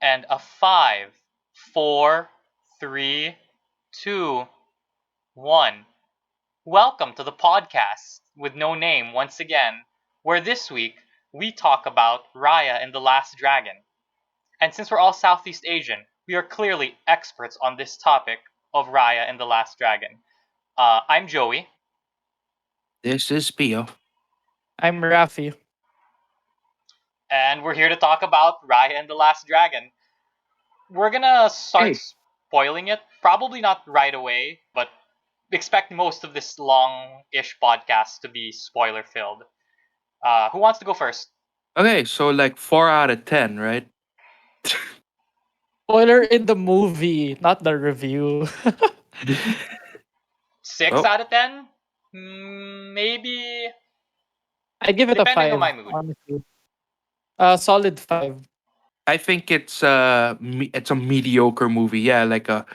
And a 5, 4, 3, 2, 1. Welcome to the podcast with no name once again, where this week we talk about Raya and the Last Dragon. And since we're all Southeast Asian, we are clearly experts on this topic of Raya and the Last Dragon. I'm Joey, This is Pio. I'm Raphy. and we're here to talk about Raya and the Last Dragon. We're gonna start Hey, spoiling it, probably not right away, but expect most of this long-ish podcast to be spoiler-filled. Who wants to go first? okay, so like 4 out of 10, right? Spoiler in the movie, not the review. Six Oh, out of ten? Maybe, I give it a depending on my 5, mood. honestly. Solid 5. I think it's a mediocre movie. Yeah, like a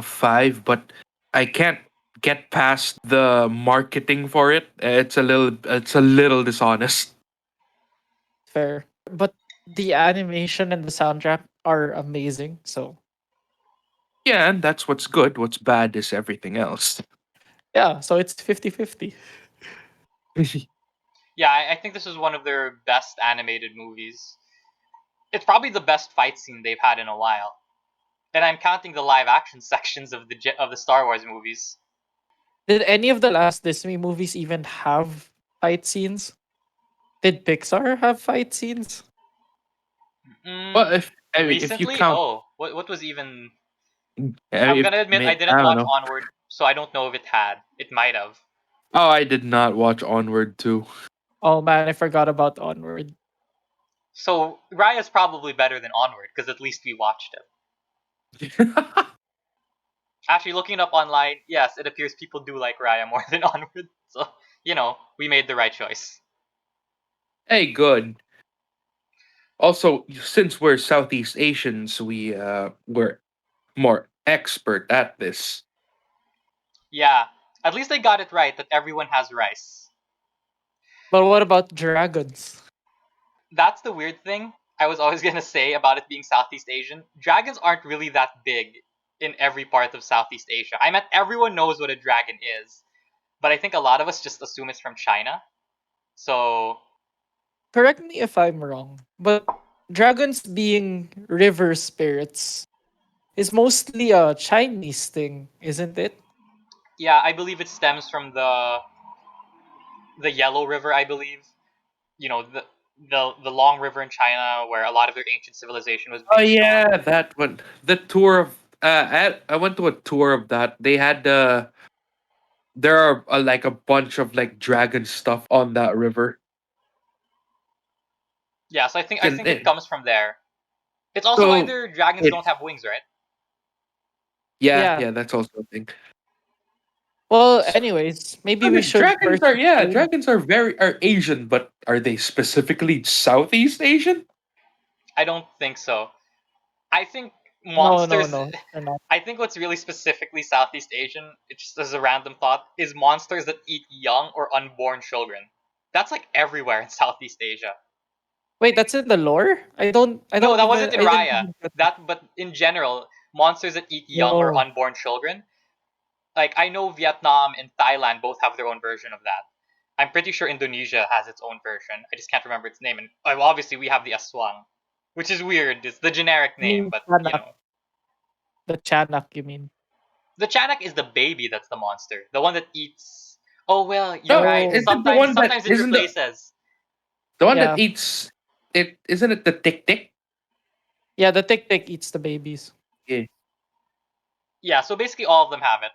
5, but I can't get past the marketing for it. It's a little dishonest. Fair. But the animation and the soundtrack are amazing. So, Yeah, and that's what's good. What's bad is everything else. yeah, so it's 50-50. Yeah, I think this is one of their best animated movies. It's probably the best fight scene they've had in a while, and I'm counting the live-action sections of the Star Wars movies. Did any of the last Disney movies even have fight scenes? Did Pixar have fight scenes? Mm, Well, if you recently, count, oh, what was even? I'm if gonna admit I I didn't don't watch know. Onward, so I don't know if it had. It might have. Oh, I did not watch Onward too. Oh man, I forgot about Onward. So Raya's probably better than Onward because at least we watched it. Actually, looking it up online, yes, it appears people do like Raya more than Onward. So we made the right choice. Hey, good. Also, since we're Southeast Asians, we're more expert at this. Yeah, at least they got it right that everyone has rice. But what about dragons? That's the weird thing I was always gonna say about it being Southeast Asian. Dragons aren't really that big in every part of Southeast Asia. I meant everyone knows what a dragon is, but I think a lot of us just assume it's from China. So Correct me if I'm wrong, but dragons being river spirits is mostly a Chinese thing, isn't it? yeah, I believe it stems from the Yellow River. I believe the long river in China where a lot of their ancient civilization was Oh based on. yeah, that one. The tour of I went to a tour of that. They had there are like a bunch of like dragon stuff on that river. Yeah, so I And think it comes from there. It's also why so their dragons don't it's have wings, right? yeah, Yeah. yeah, that's also a thing. Well, So, anyways, maybe we should first explain. dragons are Asian, but are they specifically Southeast Asian? I don't think so. I think No, no, monsters. no, they're not. I think what's really specifically Southeast Asian, it's just as a random thought, is monsters that eat young or unborn children. That's like everywhere in Southeast Asia. Wait, that's in the lore? No, that wasn't in I didn't Raya. even get that. But in general, monsters that eat young or Whoa. unborn children. Like I know Vietnam and Thailand both have their own version of that. I'm pretty sure Indonesia has its own version. I just can't remember its name. And obviously we have the aswang, which is weird. It's the generic You name, mean but Chanak, the Chanak, you mean? the Chanak is the baby that's the monster, the one that eats. Oh well, you're No, right. Oh, is it the one that Sometimes it isn't replaces. the one that yeah. eats it? Isn't it the tick tick? Yeah, the Tick Tick eats the babies. Yeah. Yeah, so basically all of them have it.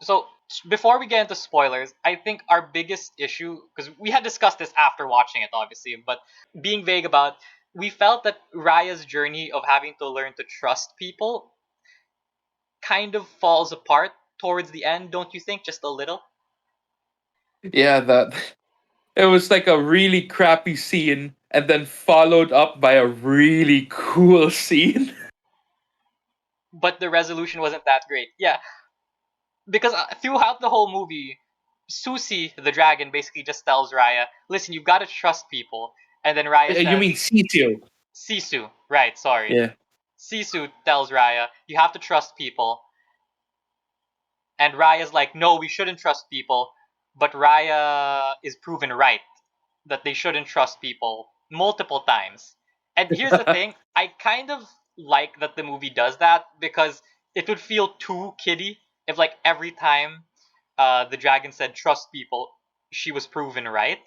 So before we get into spoilers, I think our biggest issue, because we had discussed this after watching it, obviously, but being vague about, we felt that Raya's journey of having to learn to trust people kind of falls apart towards the end, don't you think? Just a little. Yeah, that it was like a really crappy scene and then followed up by a really cool scene. But the resolution wasn't that great. Yeah, because throughout the whole movie, Susie the dragon basically just tells Raya, "Listen, you've got to trust people." And then Raya You mean says, Sitio? "Sisu, right? Sorry, Yeah. Sisu tells Raya, "You have to trust people," and Raya's like, "No, we shouldn't trust people." But Raya is proven right that they shouldn't trust people multiple times. And here's the thing, I kind of like that the movie does that because it would feel too kiddie if like every time the dragon said trust people, she was proven right.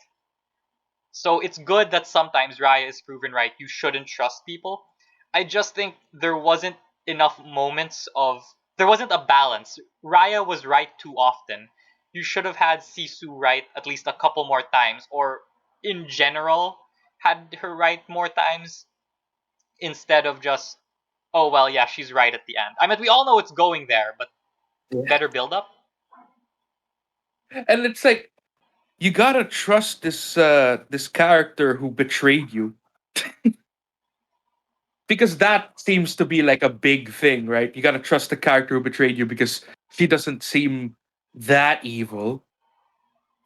So it's good that sometimes Raya is proven right. You shouldn't trust people. I just think there wasn't enough moments of there wasn't a balance. Raya was right too often. You should have had Sisu right at least a couple more times, or in general had her right more times instead of just oh well yeah she's right at the end. I mean we all know it's going there, but Yeah. better build up. And it's like you gotta trust this character who betrayed you, because that seems to be like a big thing, right? You gotta trust the character who betrayed you because she doesn't seem that evil.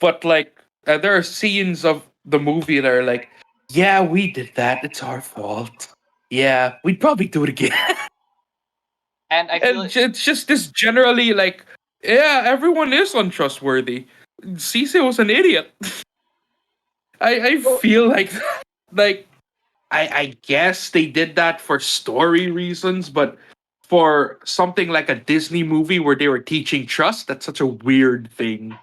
But like, there are scenes of the movie that are like, yeah, we did that. It's our fault. Yeah, we'd probably do it again. And I feel And it's just this generally like, yeah, everyone is untrustworthy. Cece was an idiot. I Oh, feel like like I guess they did that for story reasons, but for something like a Disney movie where they were teaching trust, that's such a weird thing.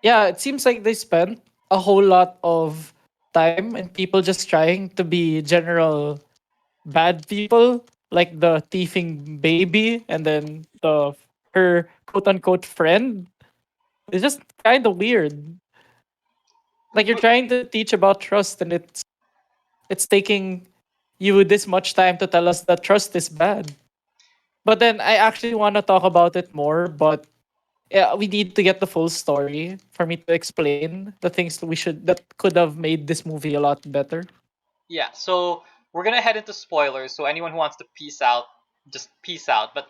yeah, it seems like they spent a whole lot of time and people just trying to be general bad people, like the thieving baby and then the her quote unquote friend. It's just kind of weird. Like you're but trying to teach about trust and it's taking you this much time to tell us that trust is bad. But then I actually want to talk about it more, but yeah, we need to get the full story for me to explain the things that could have made this movie a lot better. yeah, so we're gonna head into spoilers. So anyone who wants to peace out, just peace out. But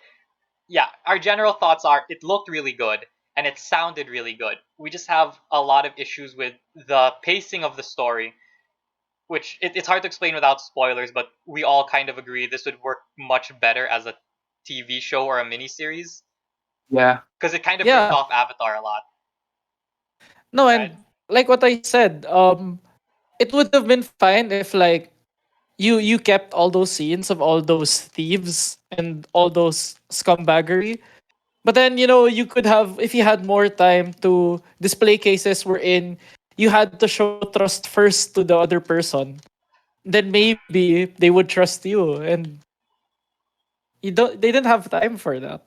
yeah, our general thoughts are it looked really good and it sounded really good. We just have a lot of issues with the pacing of the story, which it's hard to explain without spoilers. But we all kind of agree this would work much better as a TV show or a miniseries Yeah. because it kind of ripped Yeah. off Avatar a lot, No, right? and like what I said, it would have been fine if like you kept all those scenes of all those thieves and all those scumbaggery. But then, you could have, if you had more time to display cases wherein you had to show trust first to the other person, then maybe they would trust you. And they didn't have time for that.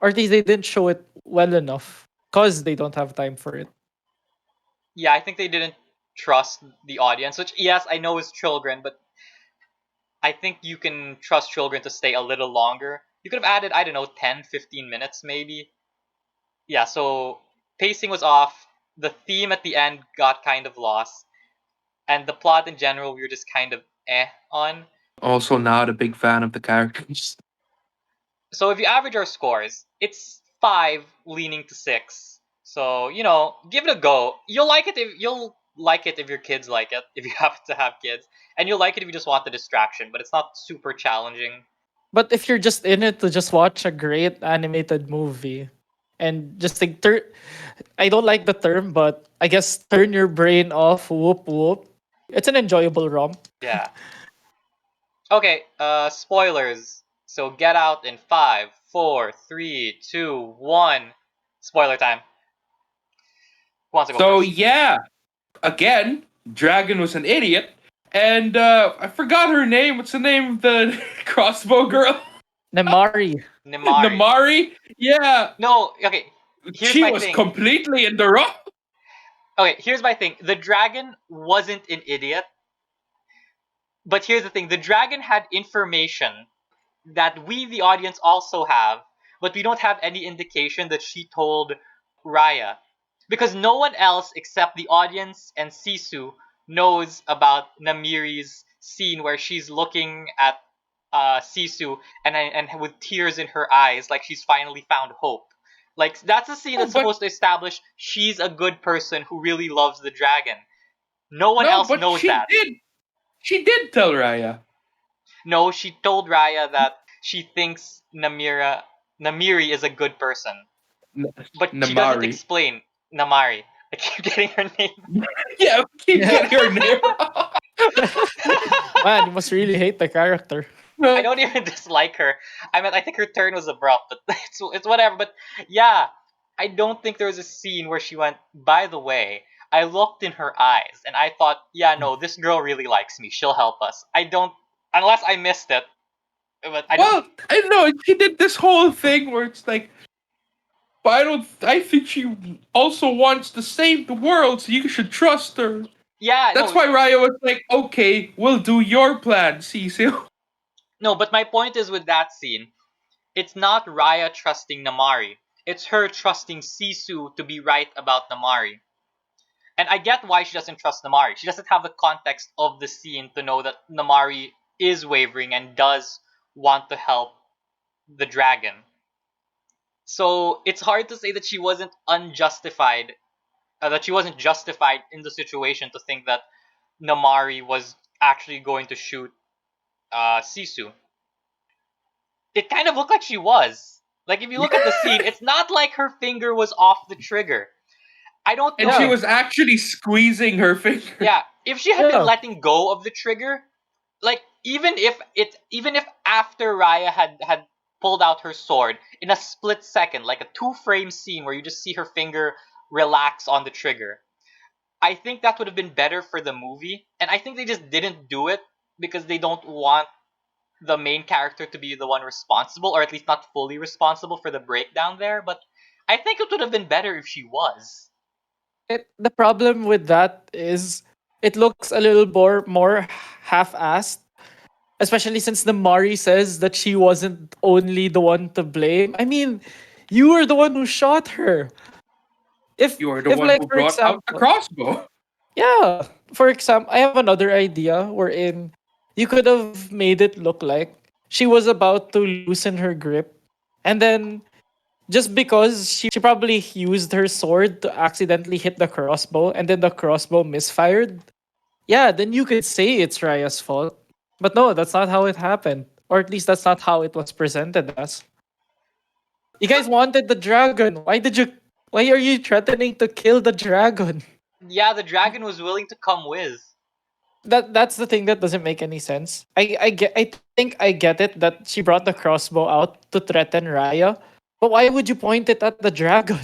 Or at least they didn't show it well enough because they don't have time for it. Yeah, I think they didn't trust the audience, which yes, I know is children, but I think you can trust children to stay a little longer. You could have added, I don't know, 10, 15 minutes maybe. Yeah, so pacing was off. The theme at the end got kind of lost. And the plot in general, we were just kind of on. Also not a big fan of the characters. So if you average our scores, it's 5 leaning to 6. So, give it a go. You'll like it if your kids like it, if you happen to have kids. And you'll like it if you just want the distraction, but it's not super challenging. But if you're just in it to just watch a great animated movie and just like I don't like the term, but I guess turn your brain off, whoop whoop. It's an enjoyable romp. Yeah. Okay, spoilers. So get out in 5, 4, 3, 2, 1. Spoiler time. Who wants to go So first? yeah, again, Dragon was an idiot, and I forgot her name. What's the name of the crossbow girl? Nemari. Nimari. Namari. Yeah, No, okay. Here's she my was thing. completely in the wrong. Okay, here's my thing. The dragon wasn't an idiot, but here's the thing. The dragon had information that we, the audience, also have, but we don't have any indication that she told Raya. Because no one else except the audience and Sisu knows about Namiri's scene where she's looking at Sisu and with tears in her eyes, like she's finally found hope. Like that's a scene No, that's but supposed to establish she's a good person who really loves the dragon. No one no, else but knows she that. did. She did tell Raya. No, she told Raya that she thinks Namiri is a good person, N- but she doesn't Namari. explain Namari. I keep getting her name. Yeah, keep getting her name Man, you must really hate the character. I wrong. don't even dislike her. I mean, I think her turn was abrupt, but it's whatever. But yeah, I don't think there was a scene where she went. By the way, I looked in her eyes and I thought, yeah, no, this girl really likes me. She'll help us. I don't, unless I missed it, but I don't. Well, I know she did this whole thing where it's like, but I don't. I think she also wants to save the world, so you should trust her. Yeah, That's no, why Raya was like, "Okay, we'll do your plan, Cecil." no. But my point is with that scene, it's not Raya trusting Namari. It's her trusting Sisu to be right about Namari. And I get why she doesn't trust Namari. She doesn't have the context of the scene to know that Namari is wavering and does want to help the dragon. So it's hard to say that she wasn't unjustified, that she wasn't justified in the situation to think that Namari was actually going to shoot Sisu. It kind of looked like she was. Like if you look at the scene, it's not like her finger was off the trigger. I don't And know she if Yeah, was actually squeezing her finger. yeah, if she had been yeah. letting go of the trigger, like even if after Raya had pulled out her sword in a split second, like a two-frame scene where you just see her finger relax on the trigger, I think that would have been better for the movie. And I think they just didn't do it because they don't want the main character to be the one responsible, or at least not fully responsible for the breakdown there. But I think it would have been better if she was. The problem with that is it looks a little more half-assed, especially since the Mari says that she wasn't only the one to blame. I mean, you were the one who shot her. You are the If one like who for brought out the example, crossbow. yeah, for example, I have another idea wherein you could have made it look like she was about to loosen her grip, and then just because she probably used her sword to accidentally hit the crossbow, and then the crossbow misfired. Yeah, then you could say it's Raya's fault. But no, that's not how it happened. Or at least that's not how it was presented as. You guys wanted the dragon. Why are you threatening to kill the dragon? Yeah, the dragon was willing to come with. That's the thing that doesn't make any sense. I think I get it that she brought the crossbow out to threaten Raya. But why would you point it at the dragon?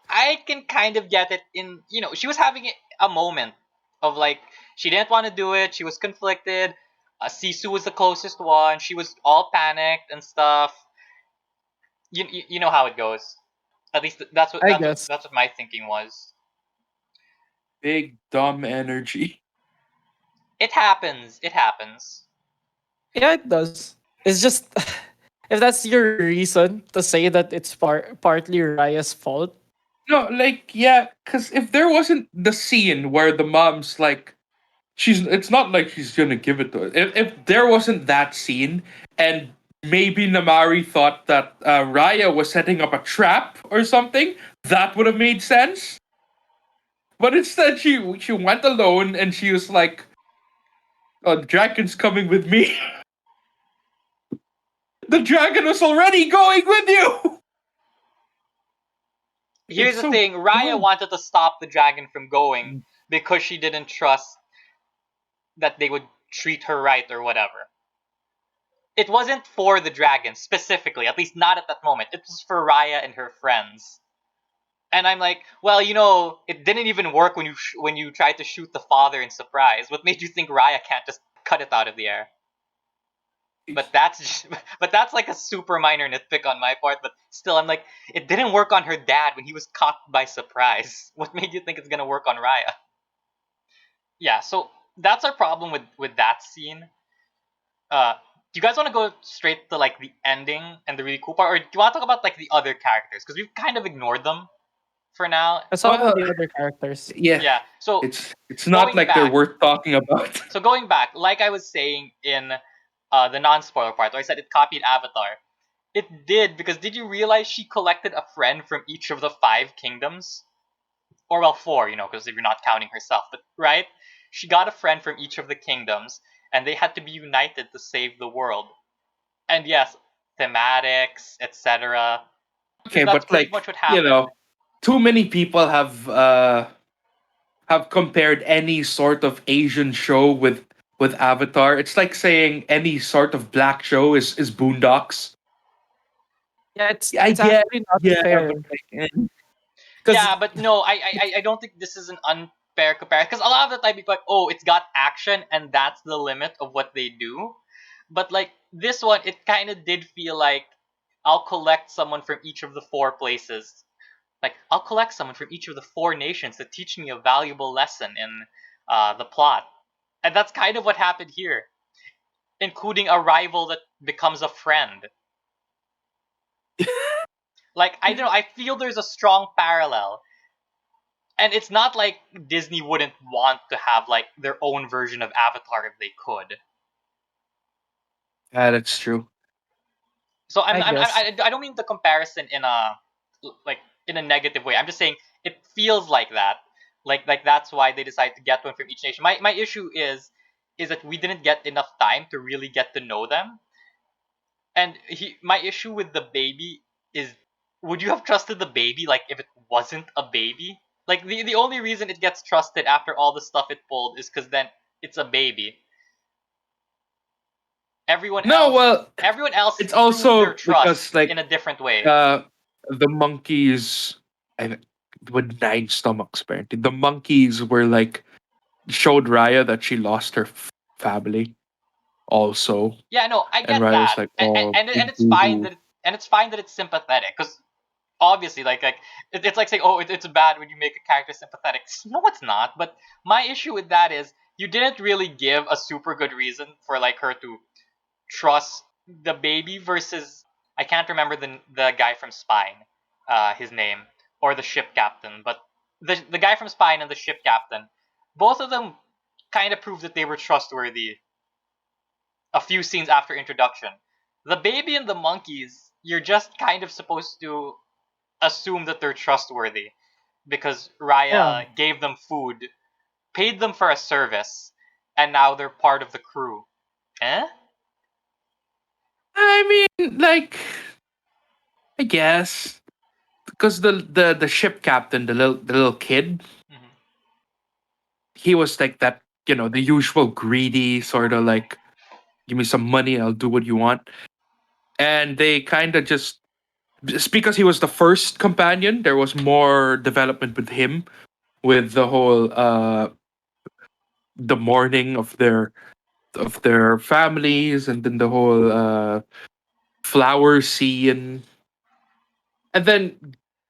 I can kind of get it in, she was having a moment of like she didn't want to do it, she was conflicted. Sisu was the closest one, she was all panicked and stuff. You know how it goes. At least that's what I that's what guess. that's what my thinking was. Big dumb energy. It happens. Yeah, it does. It's just if that's your reason to say that it's partly Raya's fault. No, like yeah, because if there wasn't the scene where the mom's like, she's, it's not like she's gonna give it to her. If there wasn't that scene, and maybe Namari thought that Raya was setting up a trap or something, that would have made sense. But instead, she went alone and she was like, "Oh, the dragon's coming with me." The dragon was already going with you. Here's It's the so thing, Raya dumb. wanted to stop the dragon from going because she didn't trust that they would treat her right or whatever. It wasn't for the dragon specifically, at least not at that moment. It was for Raya and her friends. And I'm like, well, it didn't even work when when you tried to shoot the father in surprise. What made you think Raya can't just cut it out of the air? But that's but that's like a super minor nitpick on my part. But still, I'm like, it didn't work on her dad when he was caught by surprise. What made you think it's gonna work on Raya? Yeah, so that's our problem with that scene. Do you guys want to go straight to like the ending and the really cool part, or do you want to talk about like the other characters? Because we've kind of ignored them for now. Let's talk about Well, the other characters. yeah, Yeah. So it's not going like they're back, worth talking about. like I was saying in the non-spoiler part, where I said it copied Avatar. It did because did you realize she collected a friend from each of the five kingdoms? Or well, four, because if you're not counting herself, but right? She got a friend from each of the kingdoms, and they had to be united to save the world. And yes, thematics, etc. Because Okay, that's but pretty like, much what you happened. know, too many people have compared any sort of Asian show with Avatar. It's like saying any sort of black show is Boondocks. Yeah, Yeah, it's yeah, actually not yeah, fair but like, because Yeah, but no, I don't think this is an unfair comparison. Because a lot of the time, people are like, oh, it's got action, and that's the limit of what they do. But like this one, it kind of did feel like I'll collect someone from each of the four places. Like I'll collect someone from each of the four nations to teach me a valuable lesson in the plot, and that's kind of what happened here, including a rival that becomes a friend. Like I don't know, I feel there's a strong parallel. And it's not like Disney wouldn't want to have like their own version of Avatar if they could. yeah, that's true. So I guess. I don't mean the comparison in a like in a negative way. I'm just saying it feels like that. Like that's why they decided to get one from each nation. My issue is that we didn't get enough time to really get to know them. And my issue with the baby is, would you have trusted the baby like if it wasn't a baby? Like the only reason it gets trusted after all the stuff it pulled is because then it's a baby. Everyone No, else well, everyone else it's proved their also trust because in like a different way. uh the monkeys I with nine stomachs apparently. The monkeys were like showed Raya that she lost her family also. Yeah, no, I And get Raya's that. like, oh, And big it's boo fine hoo. that it's fine that it's sympathetic cuz obviously it's like saying, "Oh, it's bad when you make a character sympathetic." No, it's not. But my issue with that is you didn't really give a super good reason for like her to trust the baby versus I can't remember the guy from Spine, his name, or the ship captain, but the guy from Spine and the ship captain, both of them kind of proved that they were trustworthy a few scenes after introduction. The baby and the monkeys, you're just kind of supposed to assume that they're trustworthy because Yeah. Raya gave them food, paid them for a service, and now they're part of the crew. Eh? I mean, like, I guess because the ship captain, the little kid, Mhm. he was like that, the usual greedy sort of like, give me some money, I'll do what you want. And they kind of just because he was the first companion, there was more development with him, with the whole the mourning of their families, and then the whole flower scene. And then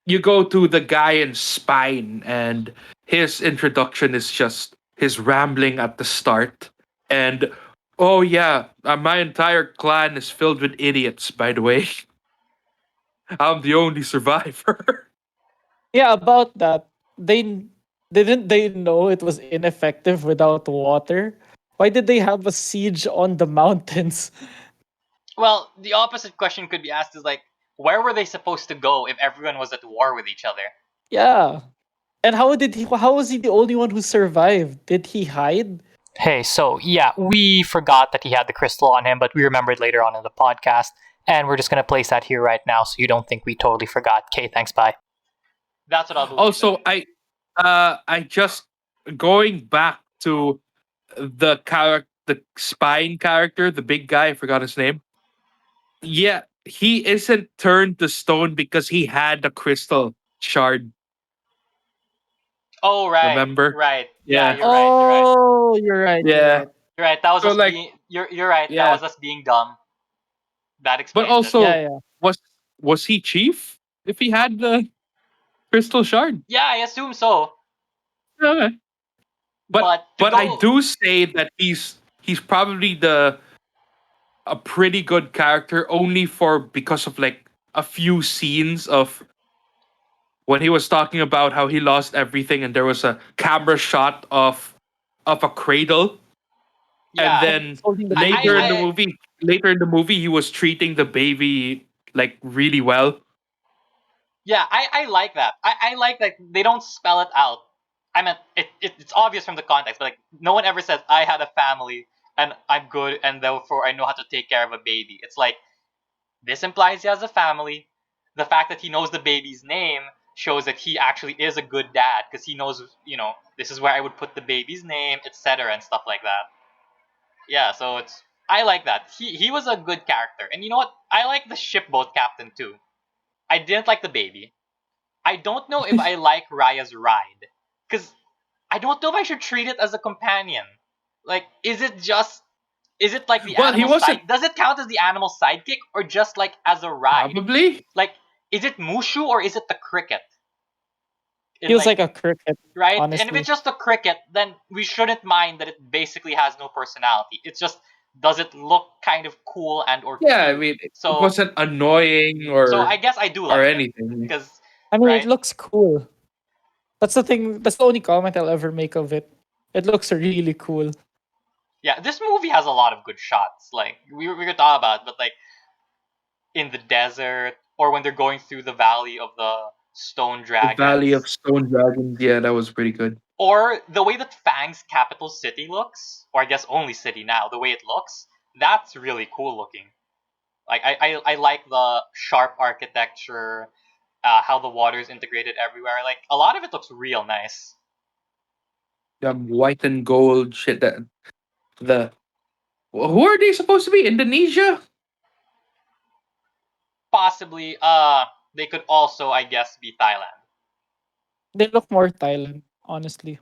you go to the guy in Spine, and his introduction is just his rambling at the start. And oh yeah, my entire clan is filled with idiots. By the way, I'm the only survivor. Yeah, about that. Didn't they know it was ineffective without water? Why did they have a siege on the mountains? Well, the opposite question could be asked is like, where were they supposed to go if everyone was at war with each other? Yeah. And how was he the only one who survived? Did he hide? Hey, so yeah, we forgot that he had the crystal on him, but we remembered later on in the podcast, and we're just gonna place that here right now so you don't think we totally forgot. Okay, thanks, bye. That's what I'll believe then. Also, I just going back to the Spine character, the big guy. I forgot his name. Yeah, he isn't turned to stone because he had the crystal shard. Oh, right, Remember? right. Yeah, Yeah, you're right. You're right. Oh, you're right. You're yeah. right. You're right. That was So us like, being. You're right. That yeah, was us being dumb. That but explains it. Yeah, also yeah. was he chief if he had the crystal shard? Yeah, I assume so. Okay. But But to but I go, do say that he's probably the a pretty good character only for because of like a few scenes of when he was talking about how he lost everything, and there was a camera shot of a cradle, and yeah, And then he's holding the later in the baby. I movie later in the movie he was treating the baby like really well. yeah, I like that. I like that they don't spell it out. I mean, it's obvious from the context, but like no one ever says I had a family and I'm good, and therefore I know how to take care of a baby. It's like this implies he has a family. The fact that he knows the baby's name shows that he actually is a good dad because he knows, this is where I would put the baby's name, etc., and stuff like that. Yeah, so I like that. He was a good character, and you know what? I like the shipboat captain too. I didn't like the baby. I don't know if I like Raya's ride because I don't know if I should treat it as a companion. Like, is it like the Well, he animal wasn't side? Does it count as the animal sidekick or just like as a ride? probably. Like, is it Mushu or is it the cricket? In Feels like like a cricket, right, and if honestly. it's just a cricket, then we shouldn't mind that it basically has no personality. It's just does it look kind of cool and or Yeah, I cute? mean, it So wasn't annoying so I guess I do or like it anything. because I mean, it right, looks cool. That's the thing. That's the only comment I'll ever make of it. It looks really cool. yeah, this movie has a lot of good shots. Like we could talk about, but like in the desert or when they're going through the valley of the stone The Valley of dragons Stone Dragons, yeah, that was pretty good. or the way that Fang's capital city looks, or I guess only city now, the way it looks, that's really cool looking. Like I like the sharp architecture, how the water is integrated everywhere. Like a lot of it looks real nice. White and gold shit. The who are they supposed to be? Indonesia? Possibly, they could also, I guess, be Thailand. They look more Thailand, honestly.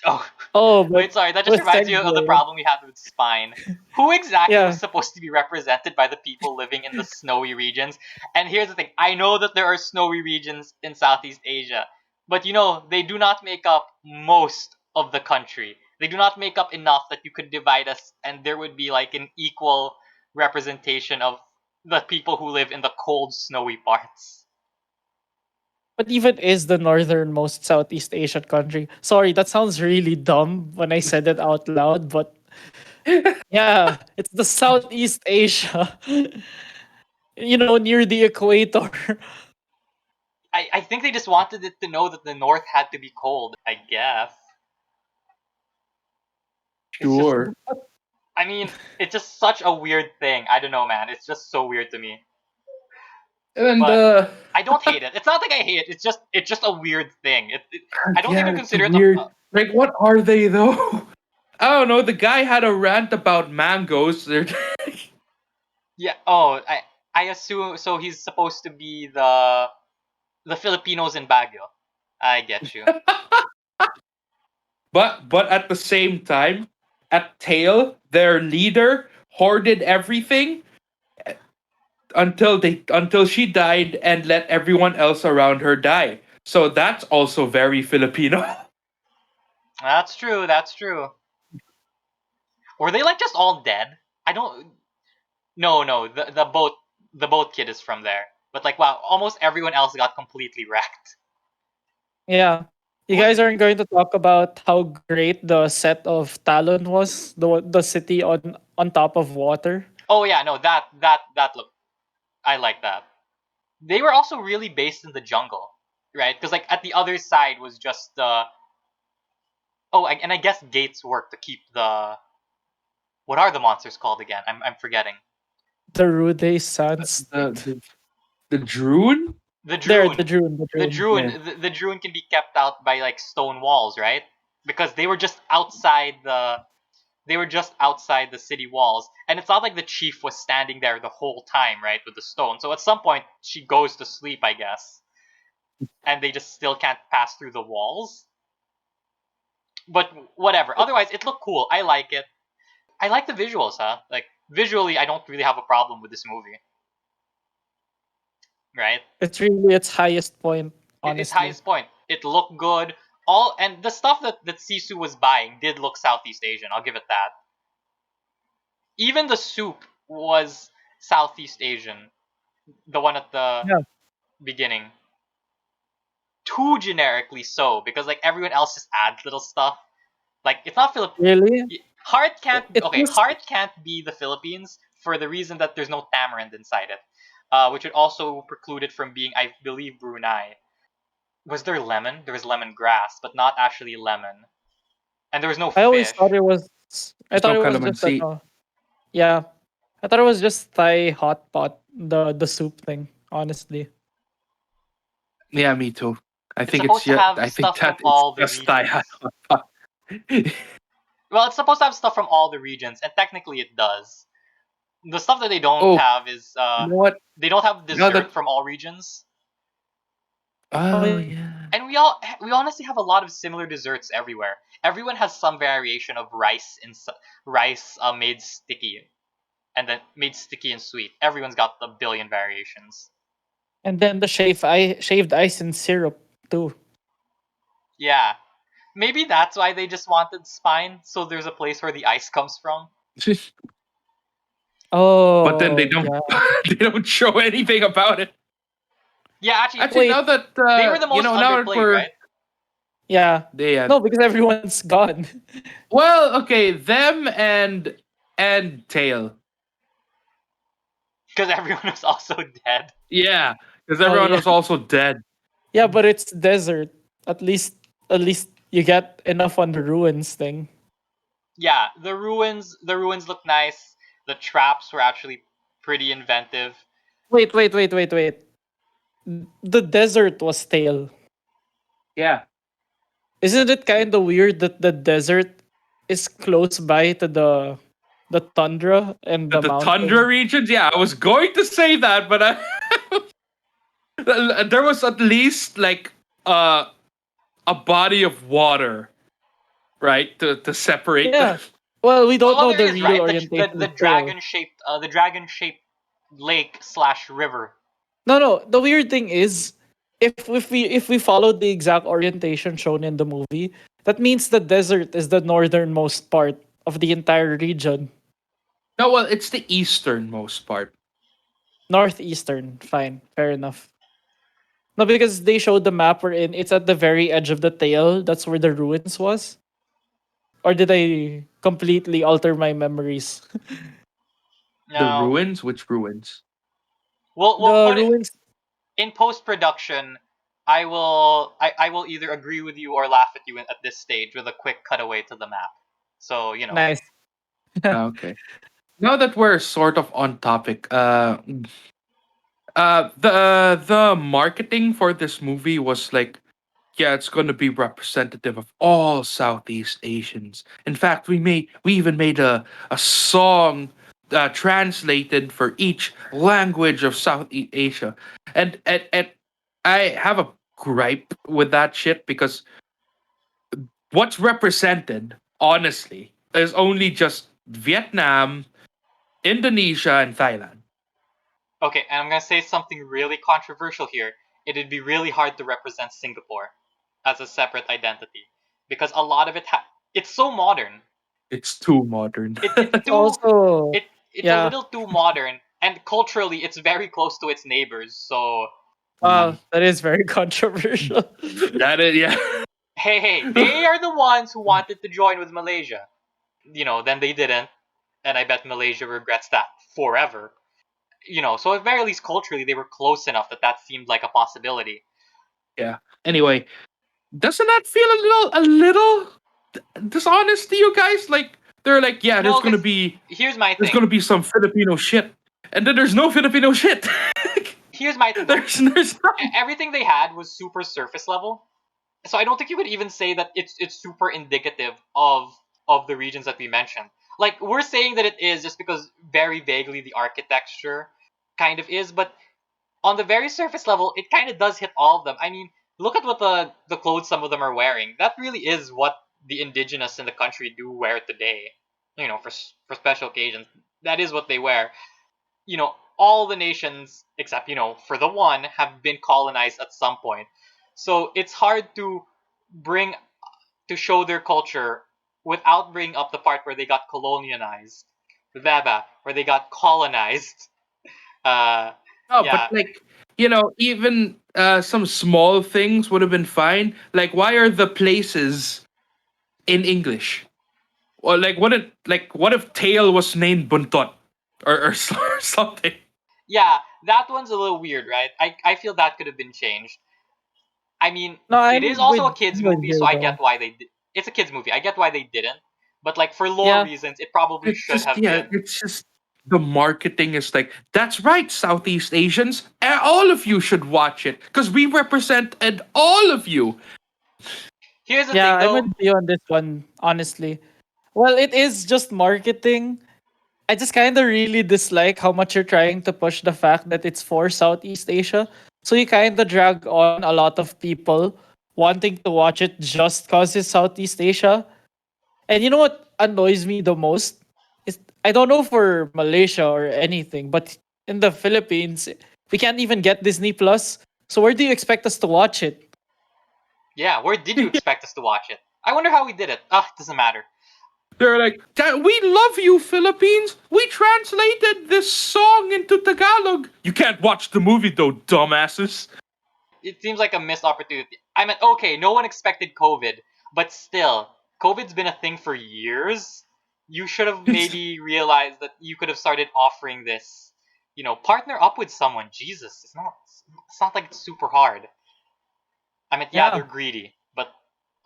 Oh, Oh, but wait, sorry. That just with reminds you of the segue, problem we had with Spine. Who exactly was yeah, supposed to be represented by the people living in the snowy regions? And here's the thing: I know that there are snowy regions in Southeast Asia, but they do not make up most of the country. They do not make up enough that you could divide us, and there would be like an equal representation of the people who live in the cold, snowy parts. but even is the northernmost Southeast Asian country. Sorry, that sounds really dumb when I said it out loud, but yeah, it's the Southeast Asia. Near the equator. I think they just wanted it to know that the North had to be cold. I guess it's just Sure. I mean, it's just such a weird thing. I don't know, man. It's just so weird to me. And But I don't hate it. It's not like I hate it. It's just a weird thing. I don't yeah, even it's consider it a weird. Like, what are they though? I don't know. The guy had a rant about mangoes. yeah. Oh, I assume so. He's supposed to be the Filipinos in Baguio. I get you. But at the same time, at Tail, their leader hoarded everything until she died and let everyone else around her die. So that's also very Filipino. That's true. That's true. Were they like just all dead? I don't. No, no. The boat kid is from there. But like, wow, almost everyone else got completely wrecked. Yeah. You Was guys aren't going to talk about how great the set of Talon was, the city on top of water. Oh yeah, no, that look. I like that. They were also really based in the jungle, right? Because like at the other side was just and I guess gates work to keep the what are the monsters called again? I'm forgetting. The Rude Sans. the the, the Droon? The There, the Droon. Drune, the The Drune. Droon. Yeah. The Droon can be kept out by like stone walls, right? Because they were just outside the city walls, and it's not like the chief was standing there the whole time, right, with the stone. So at some point she goes to sleep, I guess, and they just still can't pass through the walls. But whatever. Otherwise, it looked cool. I like it. I like the visuals, huh? Like visually, I don't really have a problem with this movie, right? It's really its highest point, Its honestly. highest point. It looked good. All and the stuff that Sisu was buying did look Southeast Asian. I'll give it that. Even the soup was Southeast Asian. The one at the Yeah. beginning. Too generically so, because like everyone else just adds little stuff. Like it's not Philip. Really? Heart can't. It Okay, was heart can't be the Philippines for the reason that there's no tamarind inside it, which would also preclude it from being, I believe, Brunei. Was there lemon? There was lemongrass, but not actually lemon, and there was no I always thought fish. it was I There's thought no it was just calamansi. yeah. I thought it was just Thai hot pot, the soup thing. Honestly. Yeah, me too. I It's think it's supposed to yeah. have I think stuff that from it's all the just Thai. regions. Well, it's supposed to have stuff from all the regions, and technically it does. The stuff that they don't Oh, have is you know what? they don't have Now dessert that from all regions. Oh oh yeah. yeah, And we honestly have a lot of similar desserts everywhere. Everyone has some variation of rice rice made sticky and then made sticky and sweet. Everyone's got a billion variations. And then the shaved ice and syrup too. Yeah, maybe that's why they just wanted spine, so there's a place where the ice comes from. but then they Oh don't yeah. they don't show anything about it. Yeah, actually, Actually, Wait. now that they were the most now that underplayed, we're right? Yeah. they No, because everyone's gone. well, okay, them and tail. Because everyone was also dead. Yeah, because Oh everyone yeah. was also dead. Yeah, but it's desert. At least at least you get enough on the ruins thing. Yeah, the ruins look nice. The traps were actually pretty inventive. Wait. The desert was stale. Yeah, Isn't it kind of weird that the desert is close by to the tundra and the the tundra mountain? regions. Yeah, I was going to say that, but there was at least like uh, a body of water, right, to separate them. Yeah. Well, we don't Well, know there the is real right orientation the of tail. dragon shaped lake slash river. No. The weird thing is, if we follow the exact orientation shown in the movie, that means the desert is the northernmost part of the entire region. No, well, it's the easternmost part. Northeastern, fine, fair enough. No, because they showed the map we're in. It's at the very edge of the tail. That's where the ruins was. Or did I completely alter my memories? The Now ruins, which ruins? we'll The put it ruins. in post production. I will either agree with you or laugh at you at this stage with a quick cutaway to the map. So you know. Nice. Okay. Now that we're sort of on topic, the marketing for this movie was like, yeah, it's going to be representative of all Southeast Asians. In fact, we even made a song translated for each language of Southeast Asia, and I have a gripe with that shit because what's represented, honestly, is only just Vietnam, Indonesia, and Thailand. Okay, and I'm gonna say something really controversial here. It'd be really hard to represent Singapore as a separate identity because a lot of it's so modern. It's too modern. It's It's too also, it's a yeah. little too modern, and culturally it's very close to its neighbors. So Mm. Wow, that is very controversial. That is, yeah. hey, they are the ones who wanted to join with Malaysia. Then they didn't, and I bet Malaysia regrets that forever. So at very least culturally they were close enough that that seemed like a possibility. Yeah. Anyway, doesn't that feel a little dishonest to you guys? Like they're like, yeah, No, because here's my there's thing. gonna be some Filipino shit, and then there's no Filipino shit. Here's my thing though. there's none. Everything they had was super surface level, so I don't think you could even say that it's super indicative of the regions that we mentioned. Like we're saying that it is just because very vaguely the architecture kind of is, but on the very surface level, it kind of does hit all of them. I mean, look at what the clothes some of them are wearing. That really is what the indigenous in the country do wear today. For special occasions, that is what they wear. All the nations except for the one have been colonized at some point. So it's hard to bring to show their culture without bringing up the part where they got colonialized, where they got colonized. Uh, No, but yeah, like even some small things would have been fine. Like, why are the places in English? Or like, what if tail was named Buntot or or something? yeah, that one's a little weird, right? I feel that could have been changed. I mean, No, it is I'm also with a kids England movie, so here I get though. why it's a kids movie. I get why they didn't, But like for lore Yeah, reasons, it probably It's should just have yeah, been. it's just the marketing is like that's right, Southeast Asians, all of you should watch it because we represent and all of you. Here's the yeah, thing I'm with though. you on this one, honestly. Well, it is just marketing. I just kind of really dislike how much you're trying to push the fact that it's for Southeast Asia. So you kind of drag on a lot of people wanting to watch it just because it's Southeast Asia. And you know what annoys me the most? Is I don't know for Malaysia or anything, but in the Philippines, we can't even get Disney Plus. So where do you expect us to watch it? Yeah, where did you expect us to watch it? I wonder how we did it. Ah, doesn't matter. They're like, we love you, Philippines. We translated this song into Tagalog. You can't watch the movie though, dumbasses. It seems like a missed opportunity. I mean, okay, no one expected COVID, but still, COVID's been a thing for years. You should have maybe realized that you could have started offering this. Partner up with someone. Jesus, It's not like it's super hard. I mean, yeah, they're Yeah, greedy, but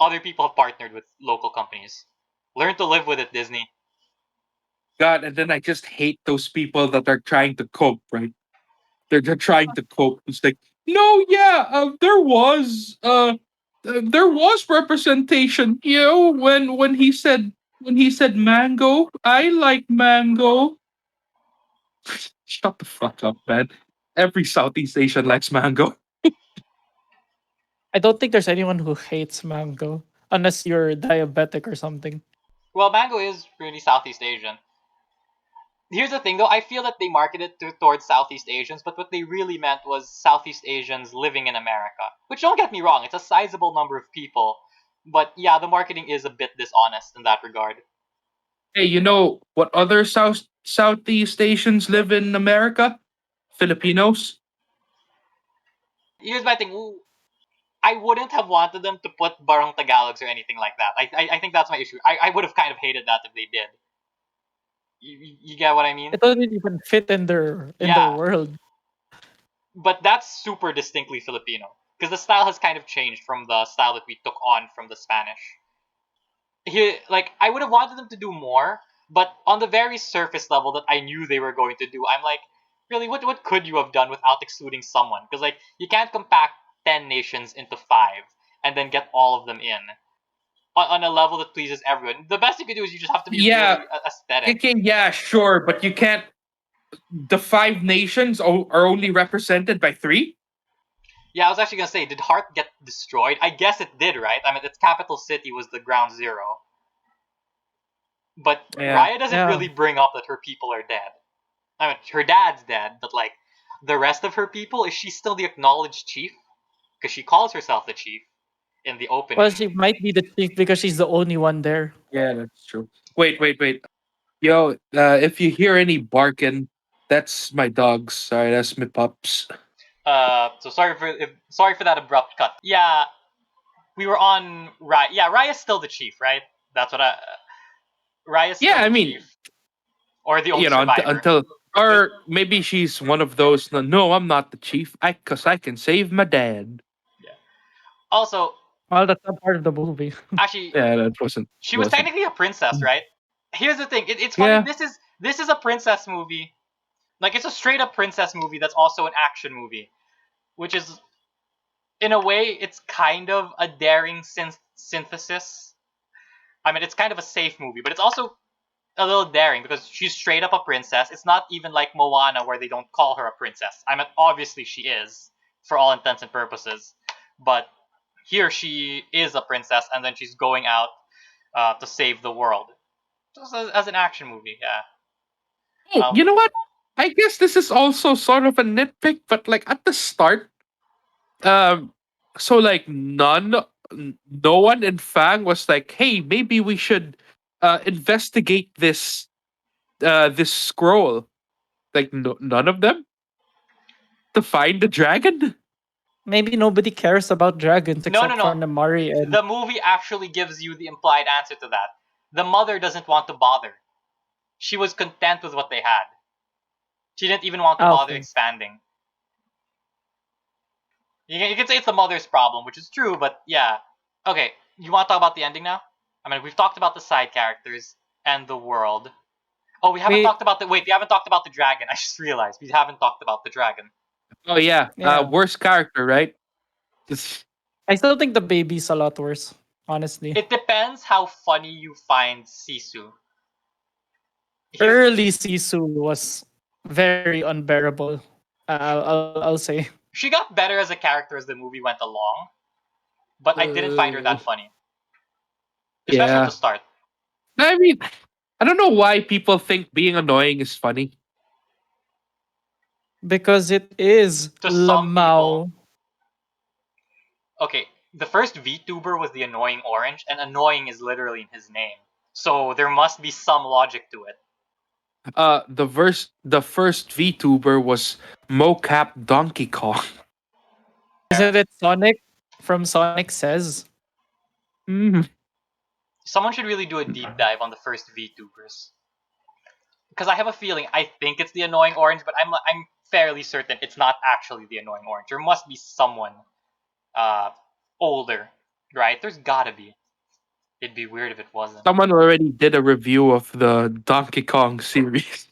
other people have partnered with local companies. Learn to live with it, Disney. God, and then I just hate those people that are trying to cope, right? They're trying to cope. It's like, no, yeah, there was representation. When he said mango, I like mango. Shut the fuck up, man. Every Southeast Asian likes mango. I don't think there's anyone who hates mango unless you're diabetic or something. Well, mango is really Southeast Asian. Here's the thing, though. I feel that they marketed towards Southeast Asians, but what they really meant was Southeast Asians living in America. Which, don't get me wrong, it's a sizable number of people. But yeah, the marketing is a bit dishonest in that regard. Hey, you know what other Southeast Asians live in America? Filipinos. Here's my thing. Ooh, I wouldn't have wanted them to put Barong Tagalogs or anything like that. I think that's my issue. I would have kind of hated that if they did. You get what I mean? It doesn't even fit in their Yeah, world. but that's super distinctly Filipino. Because the style has kind of changed from the style that we took on from the Spanish. Like I would have wanted them to do more, but on the very surface level that I knew they were going to do, I'm like, really, what could you have done without excluding someone? Because like you can't compact 10 nations into five and then get all of them in on a level that pleases everyone. The best you could do is you just have to be Yeah, really aesthetic. kicking. Yeah, sure, but you can't. The five nations are only represented by three. Yeah, I was actually gonna say, did Heart get destroyed? I guess it did, right? I mean, its capital city was the ground zero, but Yeah. Raya doesn't Yeah. really bring up that her people are dead. I mean, her dad's dead, but like the rest of her people, is she still the acknowledged chief? Because she calls herself the chief in the Well, opening. she might be the chief because she's the only one there. Yeah, that's true. Wait. Yo, if you hear any barking, that's my dogs. Sorry, that's my pups. So sorry for that abrupt cut. Yeah, we were on Raya. Yeah, Raya's still the chief, right? That's what I. Raya's Yeah, still the I mean, chief, or the only survivor. until or maybe she's one of those. No, no, I'm not the chief. Cause I can save my dad. Yeah. Also, Well, that's not part of the movie. actually, Yeah, that wasn't she was wasn't. technically a princess, right? Here's the thing. It's funny. Yeah, This is a princess movie. Like it's a straight up princess movie that's also an action movie, which is in a way it's kind of a daring synthesis. I mean, it's kind of a safe movie, but it's also a little daring because she's straight up a princess. It's not even like Moana where they don't call her a princess. I mean, obviously she is for all intents and purposes, but here she is a princess, and then she's going out to save the world. Just as an action movie, yeah. oh, Um, you know what? I guess this is also sort of a nitpick, but like at the start, um, so like no one in Fang was like, hey, maybe we should investigate this scroll. Like none of them to find the dragon. Maybe nobody cares about dragons no, no, except for no. Namari and The movie actually gives you the implied answer to that. The mother doesn't want to bother. She was content with what they had. She didn't even want to bother Alpha. expanding. You can say it's the mother's problem, which is true, but yeah. Okay, you want to talk about the ending now? I mean, we've talked about the side characters and the world. Oh, we haven't We talked about the wait. We haven't talked about the dragon. I just realized we haven't talked about the dragon. Oh yeah, yeah. worst character, right? Just- I still think the baby's a lot worse, honestly. It depends how funny you find Sisu. Here, Early Sisu was very unbearable. I'll say. she got better as a character as the movie went along, but I didn't find her uh, that funny, especially at the yeah. start. I mean, I don't know why people think being annoying is funny. Because it is To some people, Lamau. okay, the first VTuber was the annoying orange, and annoying is literally in his name. So there must be some logic to it. The first VTuber was mocap Donkey Kong. Isn't it Sonic from Sonic Says? Mm. Someone should really do a deep dive on the first VTubers. Because I have a feeling, I think it's the annoying orange, but I'm fairly certain it's not actually the annoying orange. There must be someone uh older, right? There's gotta be. It'd be weird if it wasn't. Someone already did a review of the Donkey Kong series.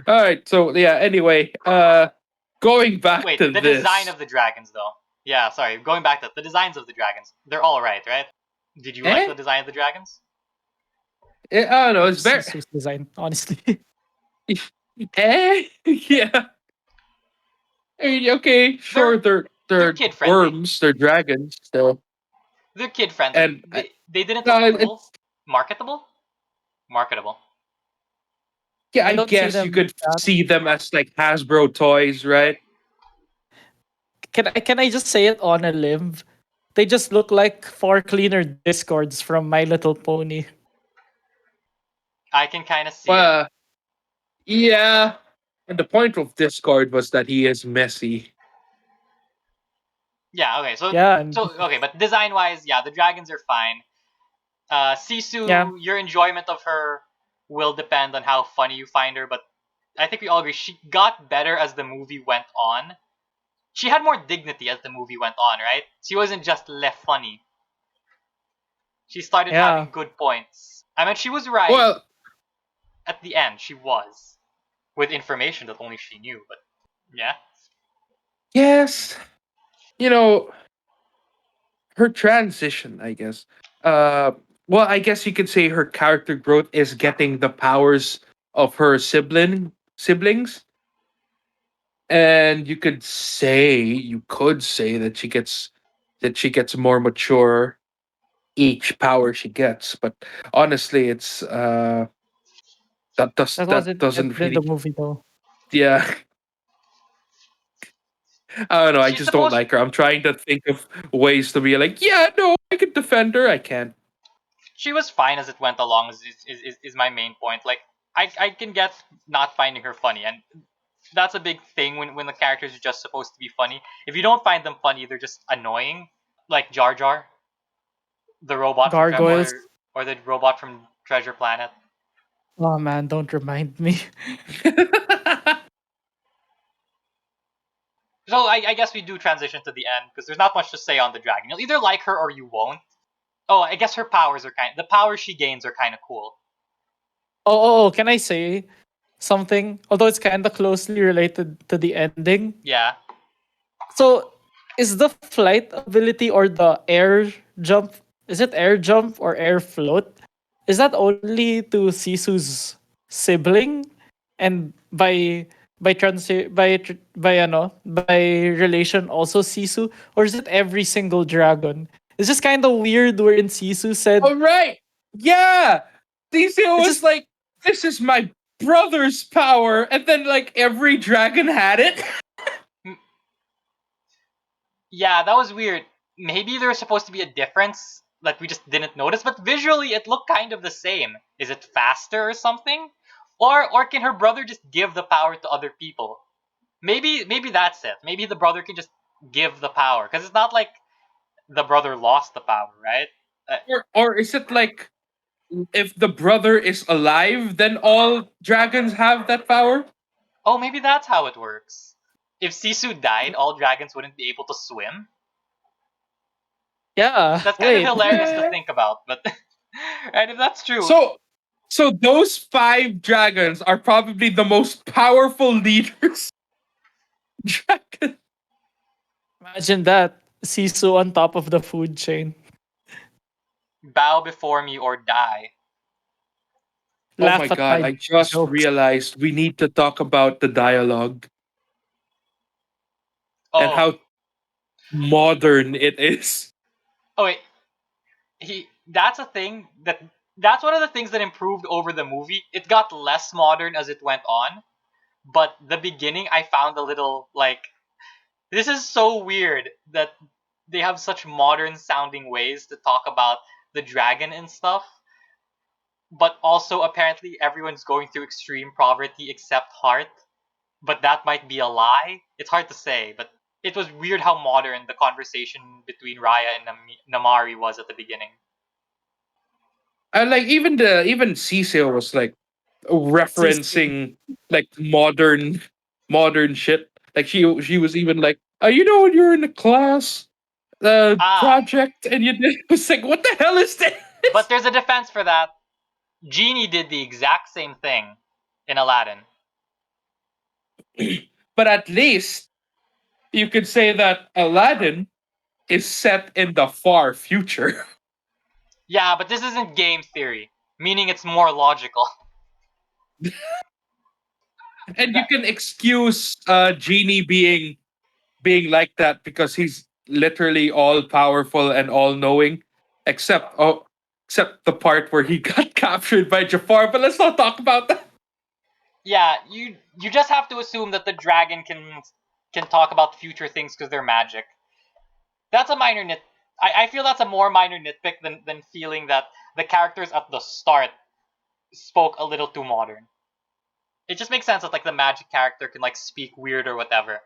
All right, so yeah. Anyway, going back Wait, to the design this. of the dragons though. Yeah, sorry. Going back to the designs of the dragons. They're all right? Did you like the Eh, design of the dragons? I don't know. Like It's very Sisu's design, honestly. yeah. I mean, okay, sure. They're they're They're kid friendly. worms. They're dragons. So They're kid friendly. and They didn't look it's cruel. Marketable? Marketable. yeah. I I don't see guess you them could that. see them as like Hasbro toys, right? Can I just say it on a limb? They just look like four cleaner discords from My Little Pony. I can kind of see it. Well, yeah. And the point of Discord was that he is messy. Yeah, okay. So Yeah, and so okay, but design wise, yeah, the dragons are fine. yeah, Sisu, your enjoyment of her will depend on how funny you find her, but I think we all agree she got better as the movie went on. She had more dignity as the movie went on, right? She wasn't just left funny. She started yeah. having good points. I mean, she was right Well, at the end. She was with information that only she knew, but yeah. yes. You know, her transition, I guess. Uh, well, I guess you could say her character growth is getting the powers of her siblings, and you could say that she gets more mature each power she gets. But honestly, it's That that wasn't doesn't in the really, movie though. yeah. I don't know. I She's just don't supposed like her. I'm trying to think of ways to be like, yeah, no, I could defend her. I can't. she was fine as it went along is my main point. Like I can get not finding her funny, and that's a big thing when the characters are just supposed to be funny. If you don't find them funny, they're just annoying. Like Jar Jar, the robot from Gargoyles. or the robot from Treasure Planet. Oh man, don't remind me. So I guess we do transition to the end because there's not much to say on the dragon. You'll either like her or you won't. Oh, I guess her powers are the powers she gains are kind of cool. Oh, can I say something? Although it's kind of closely related to the ending. Yeah. So, is the flight ability or the air jump? Is it air jump or air float? Is that only to Sisu's sibling, and by relation also Sisu, or is it every single dragon? It's just kind of weird. Wherein Sisu said All right. Yeah. Theo it's was just like, this is my brother's power. And then, like, every dragon had it. Mm, yeah, that was weird. Maybe there's supposed to be a difference that we just didn't notice, but visually it looked kind of the same. Is it faster or something? Or can her brother just give the power to other people? Maybe that's it. Maybe the brother can just give the power because it's not like the brother lost the power, right? Or is it like, if the brother is alive, then all dragons have that power? Oh, maybe that's how it works. If Sisu died, all dragons wouldn't be able to swim. Yeah. That's kind of Wait. hilarious to think about, but and if that's true, So so those five dragons are probably the most powerful leaders. Dragon. Imagine that. Sisu on top of the food chain. bow before me or die. Oh my Laugh at god, my I just jokes. realized we need to talk about the dialogue and Oh, how modern it is. oh wait, he. That's a thing that that's one of the things that improved over the movie. It got less modern as it went on, but the beginning I found a little like this is so weird that they have such modern sounding ways to talk about the dragon and stuff, but also apparently everyone's going through extreme poverty except Heart. But that might be a lie. It's hard to say, but it was weird how modern the conversation between Raya and Namari was at the beginning. Like even Cecil was like Sisu. referencing like modern shit. Like she was even like, you know when you're in a class Ah, project and you did it was like, what the hell is but this? there's a defense for that. Genie did the exact same thing in Aladdin. But at least you could say that Aladdin is set in the far future. Yeah, but this isn't game theory, meaning it's more logical. And you That- can excuse Genie being like that because he's literally all powerful and all knowing, except the part where he got captured by Jafar. But let's not talk about that. yeah, you just have to assume that the dragon can talk about future things because they're magic. That's a minor nit. I feel that's a more minor nitpick than feeling that the characters at the start spoke a little too modern. It just makes sense that like the magic character can like speak weird or whatever.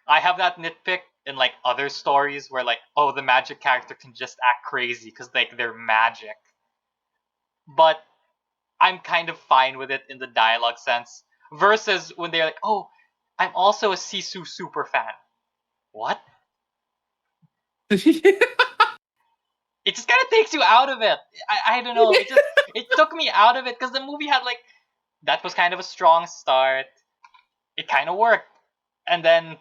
I have that nitpick in like other stories where like oh the magic character can just act crazy because like they're magic. But I'm kind of fine with it in the dialogue sense versus when they're like oh I'm also a Sisu super fan. What? It just kind of takes you out of it. I don't know. It took me out of it because the movie had like that was kind of a strong start. It kind of worked, and then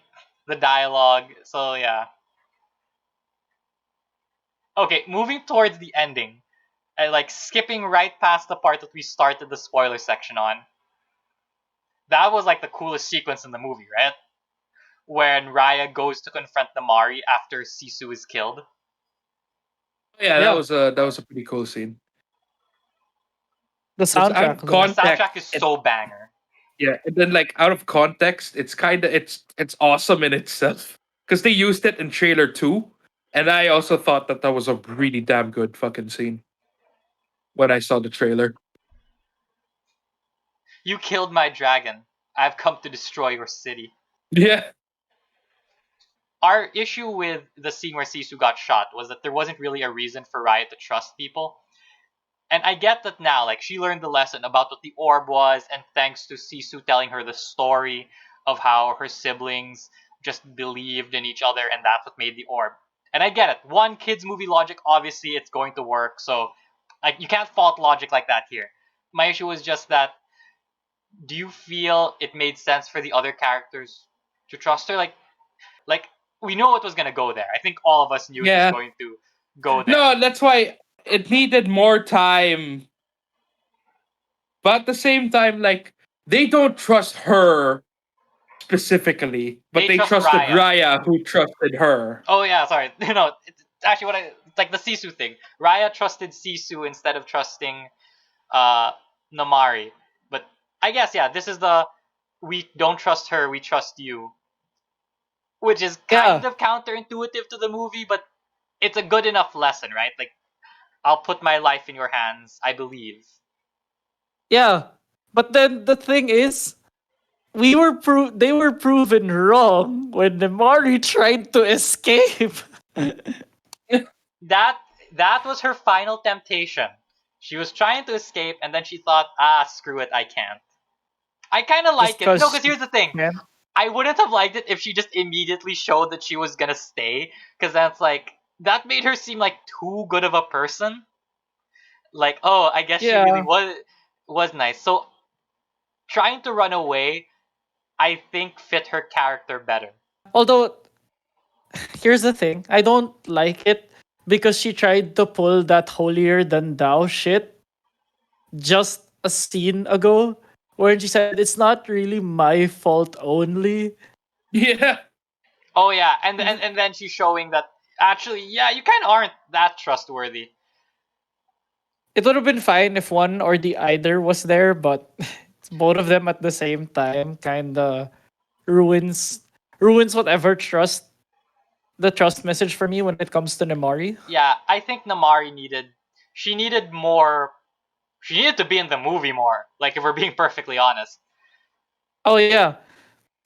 the dialogue. So yeah. Okay, moving towards the ending. I like skipping right past the part that we started the spoiler section on. That was like the coolest sequence in the movie, right? When Raya goes to confront Namari after Sisu is killed. Yeah, Yeah. that was a pretty cool scene. The Because out soundtrack of The though. context, soundtrack is so banger. yeah, and then like out of context, it's awesome in itself because they used it in trailer two, and I also thought that that was a really damn good fucking scene when I saw the trailer. You killed my dragon. I've come to destroy your city. Yeah, Our issue with the scene where Sisu got shot was that there wasn't really a reason for Riot to trust people. And I get that now, like she learned the lesson about what the orb was, and thanks to Sisu telling her the story of how her siblings just believed in each other, and that's what made the orb. And I get it. One kids movie logic, obviously, it's going to work. So, like, you can't fault logic like that here. My issue was just that. Do you feel it made sense for the other characters to trust her? Like we know it was gonna go there. I think all of us knew it was yeah. going to go there. No, that's why it needed more time. But at the same time, like they don't trust her specifically, but They they trust trusted Raya. Raya, who trusted her. Oh yeah, sorry. No, it's actually what I it's like the Sisu thing. Raya trusted Sisu instead of trusting uh Namari. But I guess yeah, this is the we don't trust her, we trust you, which is kind Yeah. of counterintuitive to the movie, but it's a good enough lesson, right? Like I'll put my life in your hands, I believe. Yeah. But then the thing is, they were proven wrong when Mari tried to escape. That that was her final temptation. She was trying to escape and then she thought, ah, screw it, I can't. I kind of Just like it. No, because because she here's the thing. can. I wouldn't have liked it if she just immediately showed that she was gonna stay, because that's like that made her seem like too good of a person. Like, oh, I guess she really Yeah. was nice. So trying to run away, I think fit her character better. Although here's the thing, I don't like it because she tried to pull that holier than thou shit just a scene ago, where she said it's not really my fault only. Yeah. Oh yeah, and then she's showing that actually, yeah, you kind of aren't that trustworthy. It would have been fine if one or the either was there, but it's both of them at the same time kind of ruins whatever trust message for me when it comes to Nemari. Yeah, I think Namari she needed more. She needed to be in the movie more. Like if we're being perfectly honest. Oh yeah.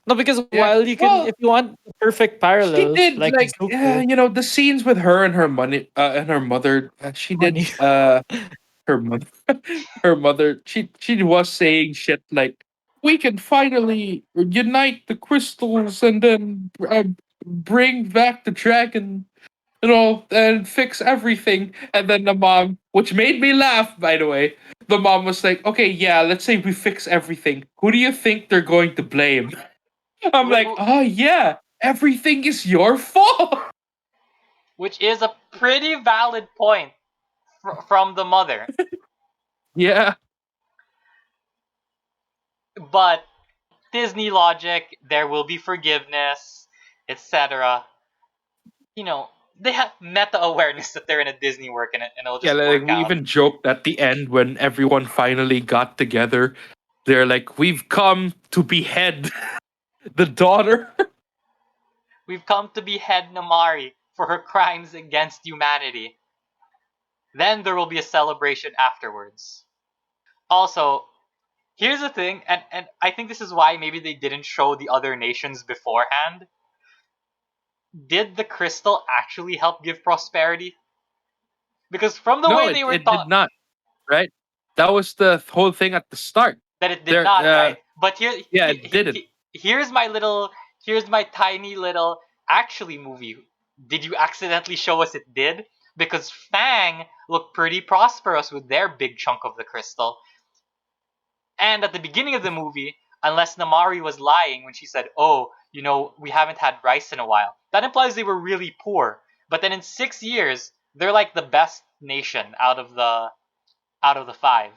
No, because Yeah. while you can, if Well, you want a perfect she parallel, did like like Zuko, the scenes with her and her money and her mother. She money. did her mother her mother. She was saying shit like, "We can finally unite the crystals and then bring back the dragon." And fix everything. And then the mom, which made me laugh, by the way, the mom was like, okay, yeah, let's say we fix everything. Who do you think they're going to blame? I'm Wh- like, oh, yeah, everything is your fault. Which is a pretty valid point from the mother. Yeah. But Disney logic, there will be forgiveness, etc. You know, they have meta awareness that they're in a Disney work and it'll Yeah, just like work we out. even joked at the end when everyone finally got together. They're like, we've come to behead the daughter. We've come to behead Namari for her crimes against humanity. Then there will be a celebration afterwards. Also, here's the thing, and I think this is why maybe they didn't show the other nations beforehand. Did the crystal actually help give prosperity? Because from the No, way it, they were it did taught not, right? That was the whole thing at the start. that it did There, not, right? But yeah, it didn't. here's my tiny little actually movie. Did you accidentally show us it did? Because Fang looked pretty prosperous with their big chunk of the crystal. And at the beginning of the movie, unless Namari was lying when she said, "Oh, we haven't had rice in a while," that implies they were really poor. But then in 6 years, they're like the best nation out of the five,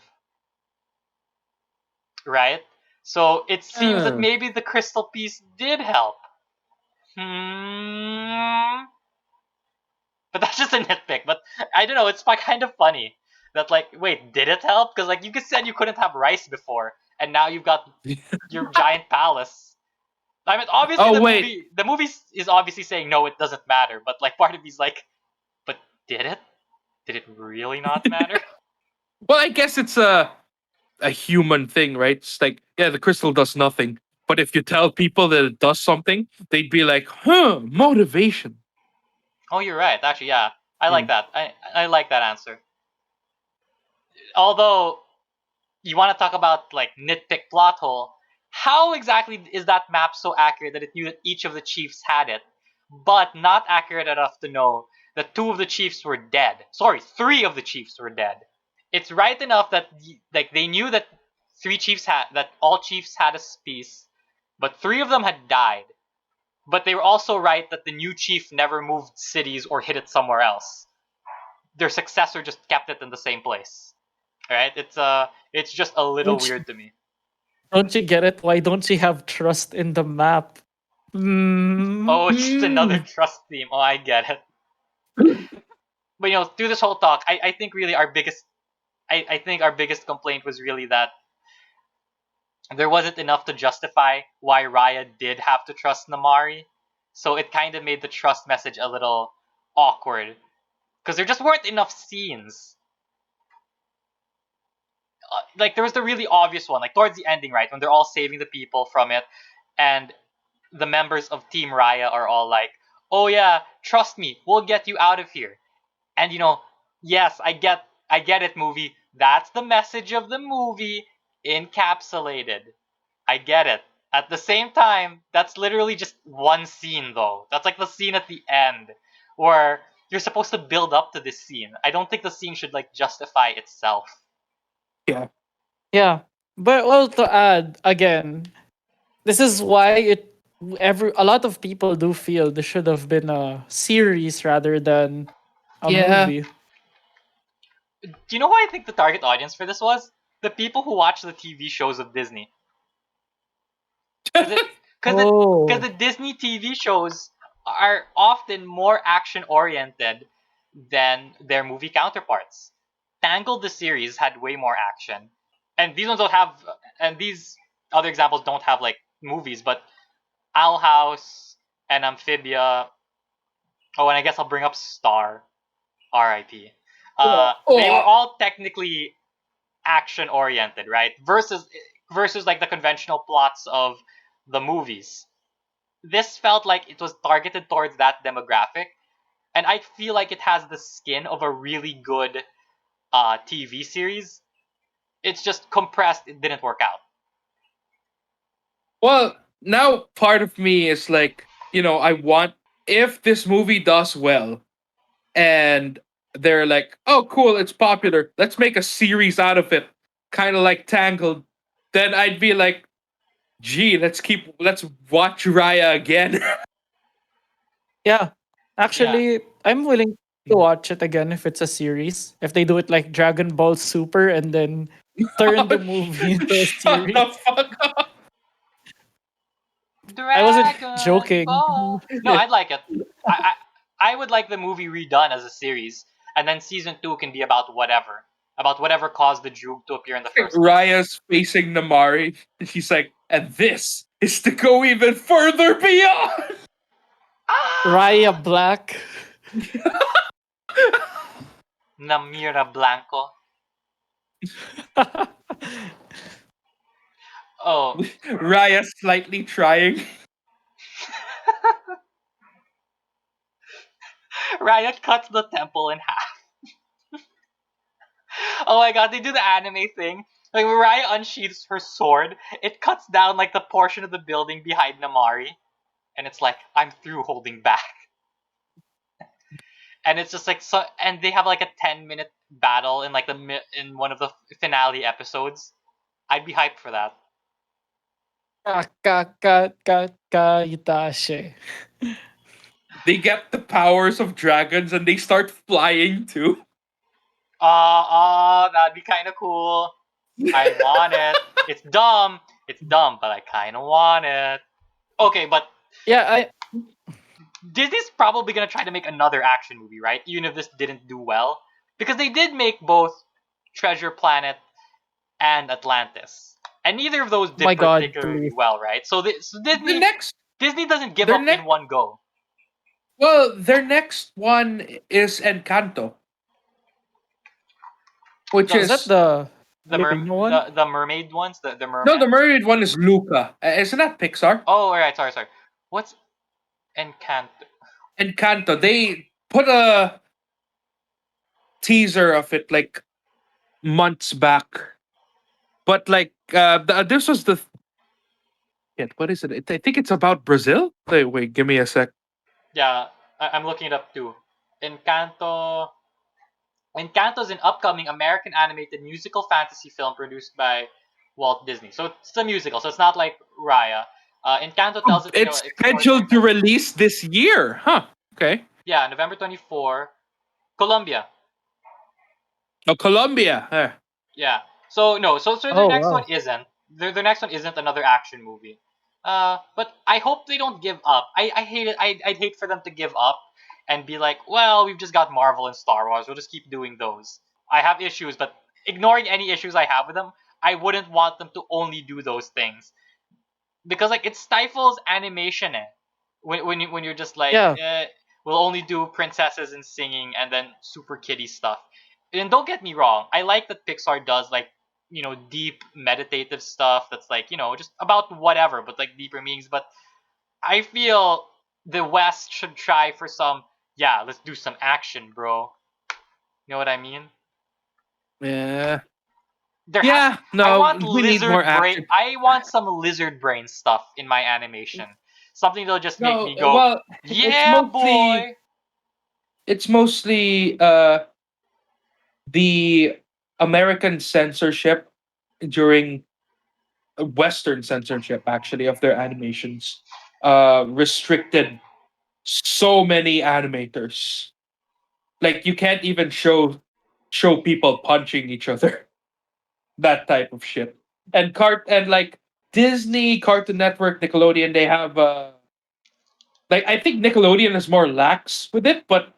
right? So it seems that Uh, maybe the crystal piece did help. Hmm. But that's just a nitpick. But I don't know. It's kind of funny that like, wait, did it help? Because like you said, you couldn't have rice before, and now you've got your giant palace. I mean, obviously oh the wait, movie the movie is obviously saying no, it doesn't matter. But like part of me's like, but did it? Did it really not matter? well, I guess it's a human thing, right? It's like, yeah, the crystal does nothing. But if you tell people that it does something, they'd be like, huh, motivation. Oh, you're right. Actually, yeah, I like Mm. that. I like that answer. Although you want to talk about like nitpick plot hole, how exactly is that map so accurate that it knew that each of the chiefs had it, but not accurate enough to know that two of the chiefs were dead? Sorry, three of the chiefs were dead. It's right enough that like they knew that all chiefs had a piece, but three of them had died. But they were also right that the new chief never moved cities or hid it somewhere else. Their successor just kept it in the same place. Right? It's just a little Don't weird to me. don't you get it? Why don't you have trust in the map? Oh, it's just another Mm. trust theme. Oh, I get it. But through this whole talk, I think really I think our biggest complaint was really that there wasn't enough to justify why Raya did have to trust Namari. So it kind of made the trust message a little awkward because there just weren't enough scenes. Like there was the really obvious one, like towards the ending, right, when they're all saving the people from it, and the members of Team Raya are all like, "Oh yeah, trust me, we'll get you out of here." And yes, I get it, movie. That's the message of the movie encapsulated. I get it. At the same time, that's literally just one scene though. That's like the scene at the end where you're supposed to build up to this scene. I don't think the scene should like justify itself. Yeah. Yeah. But well, to add again, this is why every a lot of people do feel this should have been a series rather than a Yeah. movie. Do you know who I think the target audience for this was? The people who watch the TV shows of Disney. Because it because Oh. the Disney TV shows are often more action oriented than their movie counterparts. Tangled the series had way more action, and these ones don't have. And these other examples don't have like movies, but Owl House and Amphibia. Oh, and I guess I'll bring up Star, R.I.P. Oh, They were oh. all technically action oriented, right? Versus like the conventional plots of the movies. This felt like it was targeted towards that demographic, and I feel like it has the skin of a really good TV series. It's just compressed. It didn't work out. Well, now part of me is like, I want, if this movie does well and they're like, oh, cool, it's popular, let's make a series out of it, kind of like Tangled, then I'd be like, gee, let's watch Raya again. Yeah. Yeah. Actually, I'm willing to watch it again if it's a series. If they do it like Dragon Ball Super and then turn the movie into a Shut series. the fuck up. I wasn't Dragon joking. Ball. No, I'd like it. I would like the movie redone as a series, and then season two can be about whatever caused the Droog to appear in the first place. Raya's facing Namari, and she's like, and this is to go even further beyond. Raya Ah, Black. Namira Blanco. Oh, Raya slightly trying. Riot cuts the temple in half. Oh my god, they do the anime thing. Like when Raya unsheathes her sword, it cuts down like the portion of the building behind Namari, and it's like I'm through holding back. And it's just like so, and they have like a 10-minute battle in like in one of the finale episodes. I'd be hyped for that. Itashi. They get the powers of dragons and they start flying too. That'd be kind of cool. I want it. It's dumb. It's dumb, but I kind of want it. Okay, but Yeah, Disney's probably gonna try to make another action movie, right? Even if this didn't do well, because they did make both Treasure Planet and Atlantis, and neither of those oh my did god, particularly please. well, right? So The next, Disney doesn't give their up in next, one go. well, their next one is Encanto, which The Is that is the Filipino one? the mermaid ones, the no, the merman. mermaid one is Luca. Isn't that Pixar? Oh, all right, sorry. What's Encanto? Encanto. They put a teaser of it like months back, but like this was the what is it? I think it's about Brazil. Wait, give me a sec. Yeah, I'm looking it up too. Encanto. Encanto is an upcoming American animated musical fantasy film produced by Walt Disney. So it's a musical, so it's not like Raya. Encanto tells its It's its story through scheduled to Encanto. release this year, huh? Okay. Yeah, November 24, Colombia. Oh, Colombia. Yeah. So no, so their Oh next one wow. isn't. Their next one isn't another action movie. But I hope they don't give up. I hate it. I'd hate for them to give up and be like, well, we've just got Marvel and Star Wars. We'll just keep doing those. I have issues, but ignoring any issues I have with them, I wouldn't want them to only do those things because like it stifles animation. When you're just like, Yeah. we'll only do princesses and singing and then super kiddie stuff. And don't get me wrong, I like that Pixar does like deep meditative stuff that's like just about whatever, but like deeper meanings. But I feel the West should try for some. Yeah, let's do some action, bro. You know what I mean? Yeah. There has Yeah. I No, want we need more lizard brain. action. I want some lizard brain stuff in my animation. Something that'll just make No, me go, well, it's yeah, mostly boy. it's mostly the American censorship during Western censorship actually of their animations restricted so many animators. Like you can't even show people punching each other. That type of shit. And like Disney, Cartoon Network, Nickelodeon, they have like I think Nickelodeon is more lax with it, but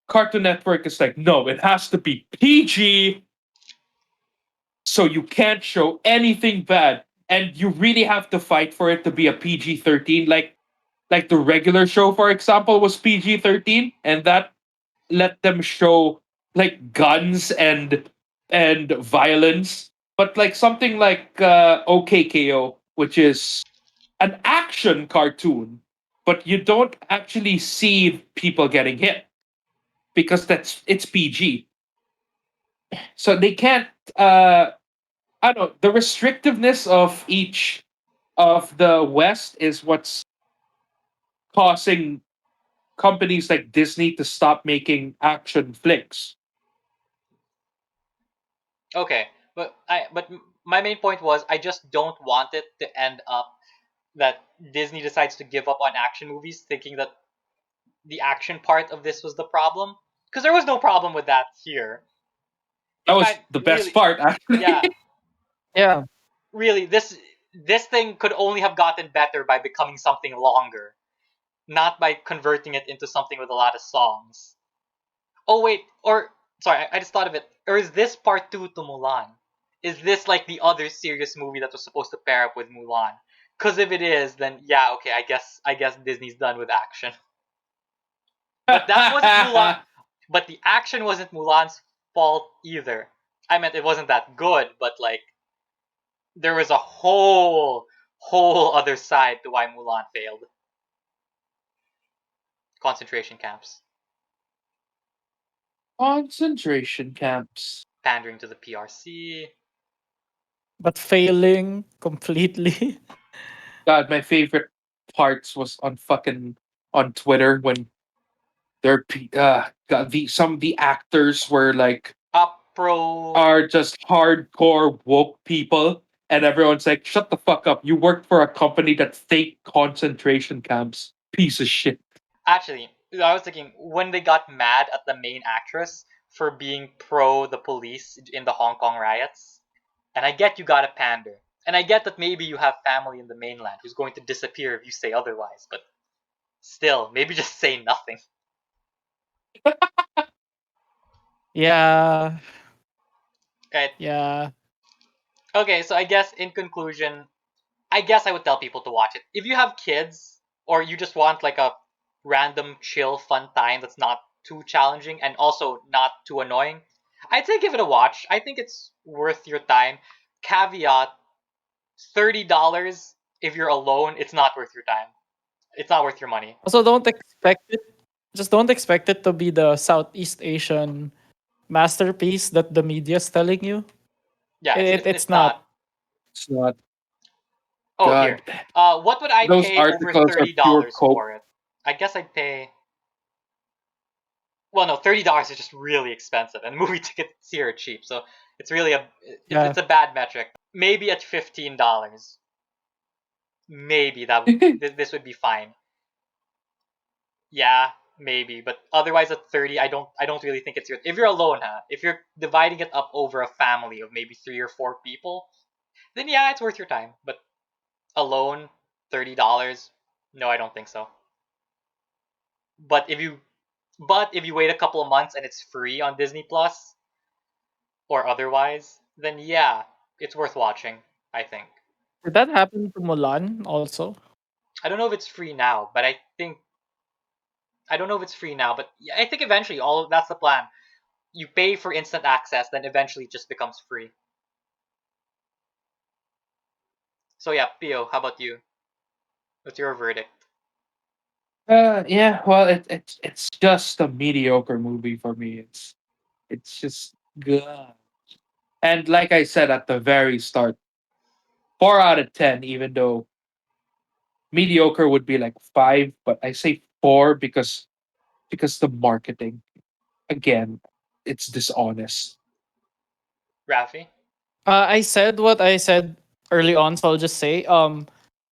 Cartoon Network is like no, it has to be PG, so you can't show anything bad, and you really have to fight for it to be a PG-13. Like the regular show, for example, was PG-13, and that let them show like guns and violence. But like something like OKKO, which is an action cartoon, but you don't actually see people getting hit because it's PG. So they can't. I don't know. The restrictiveness of each of the West is what's causing companies like Disney to stop making action flicks. Okay, but my main point was I just don't want it to end up that Disney decides to give up on action movies, thinking that the action part of this was the problem. Because there was no problem with that here. That In was fact, the best really, part, yeah, actually. Yeah. really, this thing could only have gotten better by becoming something longer, not by converting it into something with a lot of songs. Oh wait, or sorry, I just thought of it. Or is this part two to Mulan? Is this like the other serious movie that was supposed to pair up with Mulan? Because if it is, then yeah, okay, I guess Disney's done with action. But that wasn't Mulan. But the action wasn't Mulan's fault either. I meant it wasn't that good, but like there was a whole other side to why Mulan failed. Concentration camps, Concentration camps. pandering to the PRC. But failing completely. God, my favorite parts was on fucking on Twitter when God, the some of the actors were like Up pro. are just hardcore woke people, and everyone's like, "Shut the fuck up! You work for a company that fake concentration camps, piece of shit." Actually, I was thinking when they got mad at the main actress for being pro the police in the Hong Kong riots. And I get you gotta pander. And I get that maybe you have family in the mainland who's going to disappear if you say otherwise, but still, maybe just say nothing. Yeah. Right? Yeah. Okay, so I guess in conclusion, I guess I would tell people to watch it. If you have kids, or you just want like a random, chill, fun time that's not too challenging and also not too annoying, I'd say give it a watch. I think it's worth your time. Caveat $30 if you're alone, it's not worth your time. It's not worth your money. Also, don't expect it. Just don't expect it to be the Southeast Asian masterpiece that the media's telling you. Yeah, It's it's not. not. It's not. Oh, here. God, What would I those pay over articles are thirty pure dollars coke. for it? I guess I'd pay. Well, no, $30 is just really expensive, and movie tickets here are cheap, so it's really Yeah. it's a bad metric. Maybe at $15, maybe this would be fine. Yeah, maybe, but otherwise at 30, I don't really think it's your. If you're alone, huh? If you're dividing it up over a family of maybe 3 or 4 people, then yeah, it's worth your time. But alone, $30, no, I don't think so. But if you wait a couple of months and it's free on Disney Plus or otherwise, then yeah, it's worth watching, I think. Did that happen to Mulan also? I don't know if it's free now, but I don't know if it's free now, but yeah, I think eventually all that's the plan. You pay for instant access, then eventually it just becomes free. So yeah, Pio, how about you? What's your verdict? Yeah. Well, it's just a mediocre movie for me. It's just good. And like I said at the very start, 4 out of 10. Even though mediocre would be like 5, but I say 4 because the marketing, again, it's dishonest. Rafi? I said what I said early on, so I'll just say,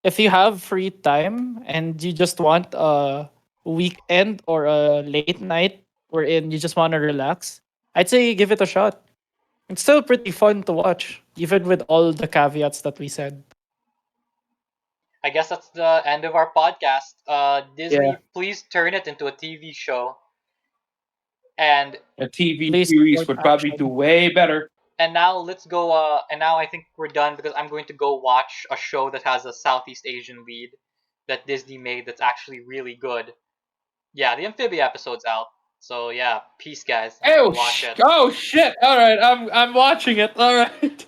if you have free time and you just want a weekend or a late night wherein you just want to relax, I'd say give it a shot. It's still pretty fun to watch, even with all the caveats that we said. I guess that's the end of our podcast. Yeah, Disney, please turn it into a TV show. And a TV Please series support would probably do action. way better. now let's go. And now I think we're done because I'm going to go watch a show that has a Southeast Asian lead that Disney made that's actually really good. Yeah, the Amphibia episode's out. So yeah, peace, guys. I'm gonna go watch it. Oh shit! All right, I'm watching it. All right.